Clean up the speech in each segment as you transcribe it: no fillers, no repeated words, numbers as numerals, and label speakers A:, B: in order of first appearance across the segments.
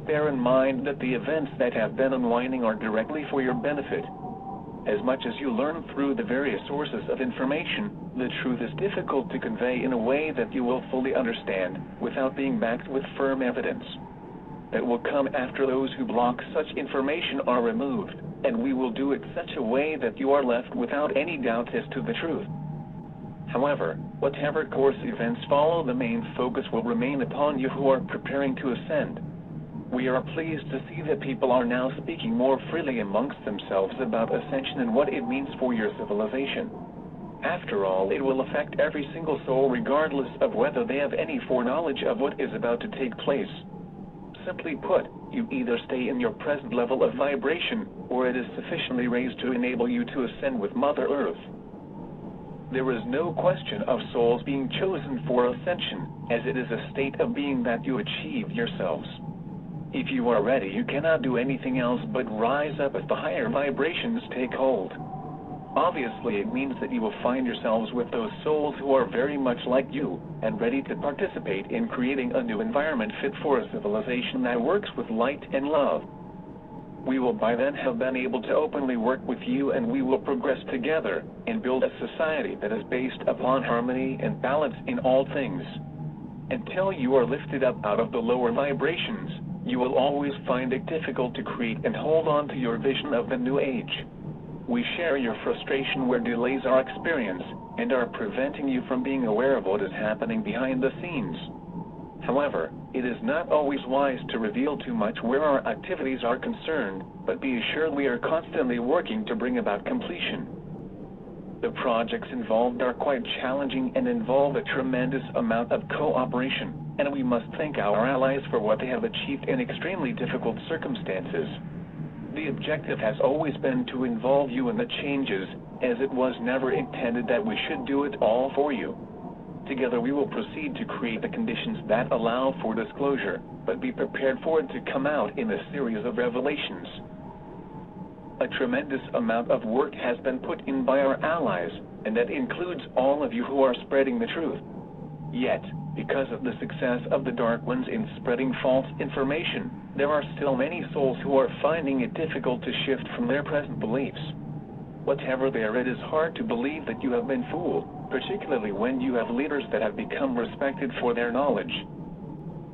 A: bear in mind that the events that have been unwinding are directly for your benefit. As much as you learn through the various sources of information, the truth is difficult to convey in a way that you will fully understand, without being backed with firm evidence. That will come after those who block such information are removed, and we will do it such a way that you are left without any doubt as to the truth. However, whatever course events follow, the main focus will remain upon you who are preparing to ascend. We are pleased to see that people are now speaking more freely amongst themselves about ascension and what it means for your civilization. After all, it will affect every single soul regardless of whether they have any foreknowledge of what is about to take place. Simply put, you either stay in your present level of vibration, or it is sufficiently raised to enable you to ascend with Mother Earth. There is no question of souls being chosen for ascension, as it is a state of being that you achieve yourselves. If you are ready, you cannot do anything else but rise up as the higher vibrations take hold. Obviously, it means that you will find yourselves with those souls who are very much like you, and ready to participate in creating a new environment fit for a civilization that works with light and love. We will by then have been able to openly work with you, and we will progress together, and build a society that is based upon harmony and balance in all things. Until you are lifted up out of the lower vibrations, you will always find it difficult to create and hold on to your vision of the new age. We share your frustration where delays are experienced, and are preventing you from being aware of what is happening behind the scenes. However, it is not always wise to reveal too much where our activities are concerned, but be assured we are constantly working to bring about completion. The projects involved are quite challenging and involve a tremendous amount of cooperation, and we must thank our allies for what they have achieved in extremely difficult circumstances. The objective has always been to involve you in the changes, as it was never intended that we should do it all for you. Together we will proceed to create the conditions that allow for disclosure, but be prepared for it to come out in a series of revelations. A tremendous amount of work has been put in by our allies, and that includes all of you who are spreading the truth. Yet, because of the success of the Dark Ones in spreading false information, there are still many souls who are finding it difficult to shift from their present beliefs. Whatever they are, it is hard to believe that you have been fooled, particularly when you have leaders that have become respected for their knowledge.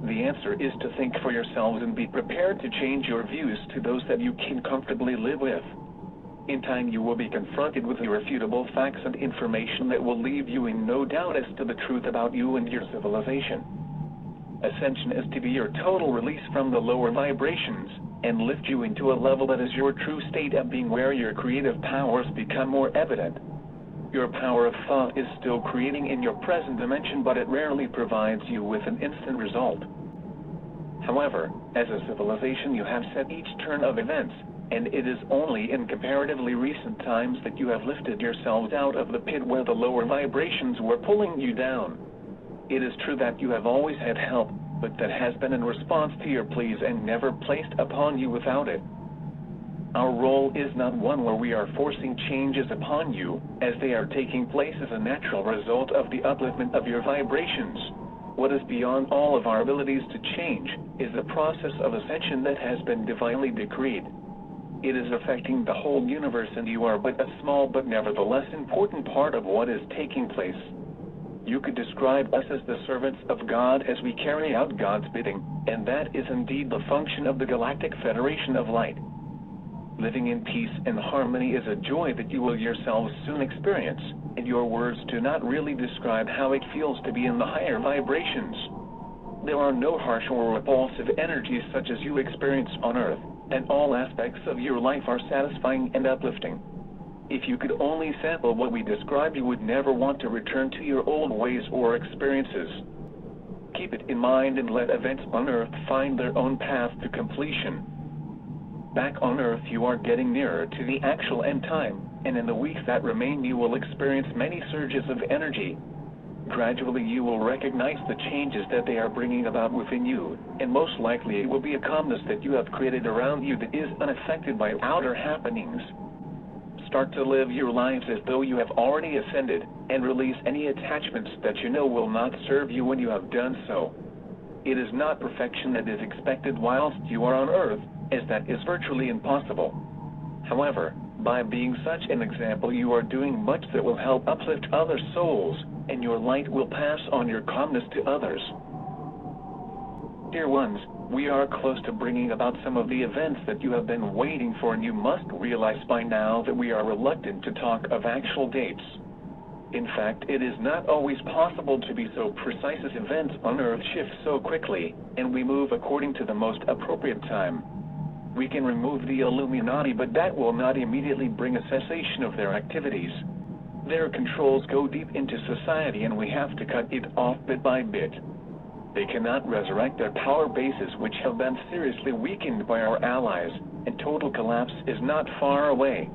A: The answer is to think for yourselves and be prepared to change your views to those that you can comfortably live with. In time you will be confronted with irrefutable facts and information that will leave you in no doubt as to the truth about you and your civilization. Ascension is to be your total release from the lower vibrations, and lift you into a level that is your true state of being, where your creative powers become more evident. Your power of thought is still creating in your present dimension, but it rarely provides you with an instant result. However, as a civilization you have set each turn of events, and it is only in comparatively recent times that you have lifted yourselves out of the pit where the lower vibrations were pulling you down. It is true that you have always had help, but that has been in response to your pleas and never placed upon you without it. Our role is not one where we are forcing changes upon you, as they are taking place as a natural result of the upliftment of your vibrations. What is beyond all of our abilities to change is the process of ascension that has been divinely decreed. It is affecting the whole universe, and you are but a small but nevertheless important part of what is taking place. You could describe us as the servants of God as we carry out God's bidding, and that is indeed the function of the Galactic Federation of Light. Living in peace and harmony is a joy that you will yourselves soon experience, and your words do not really describe how it feels to be in the higher vibrations. There are no harsh or repulsive energies such as you experience on Earth, and all aspects of your life are satisfying and uplifting. If you could only sample what we describe, you would never want to return to your old ways or experiences. Keep it in mind and let events on Earth find their own path to completion. Back on Earth you are getting nearer to the actual end time, and in the weeks that remain you will experience many surges of energy. Gradually you will recognize the changes that they are bringing about within you, and most likely it will be a calmness that you have created around you that is unaffected by outer happenings. Start to live your lives as though you have already ascended, and release any attachments that you know will not serve you when you have done so. It is not perfection that is expected whilst you are on Earth, as that is virtually impossible. However, by being such an example, you are doing much that will help uplift other souls, and your light will pass on your calmness to others. Dear ones, we are close to bringing about some of the events that you have been waiting for, and you must realize by now that we are reluctant to talk of actual dates. In fact, it is not always possible to be so precise as events on Earth shift so quickly, and we move according to the most appropriate time. We can remove the Illuminati, but that will not immediately bring a cessation of their activities. Their controls go deep into society, and we have to cut it off bit by bit. They cannot resurrect their power bases, which have been seriously weakened by our allies, and total collapse is not far away.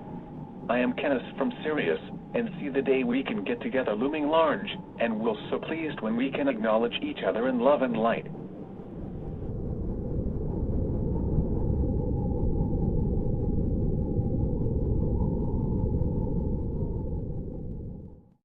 A: I am Kenneth from Sirius, and see the day we can get together looming large, and we're so pleased when we can acknowledge each other in love and light.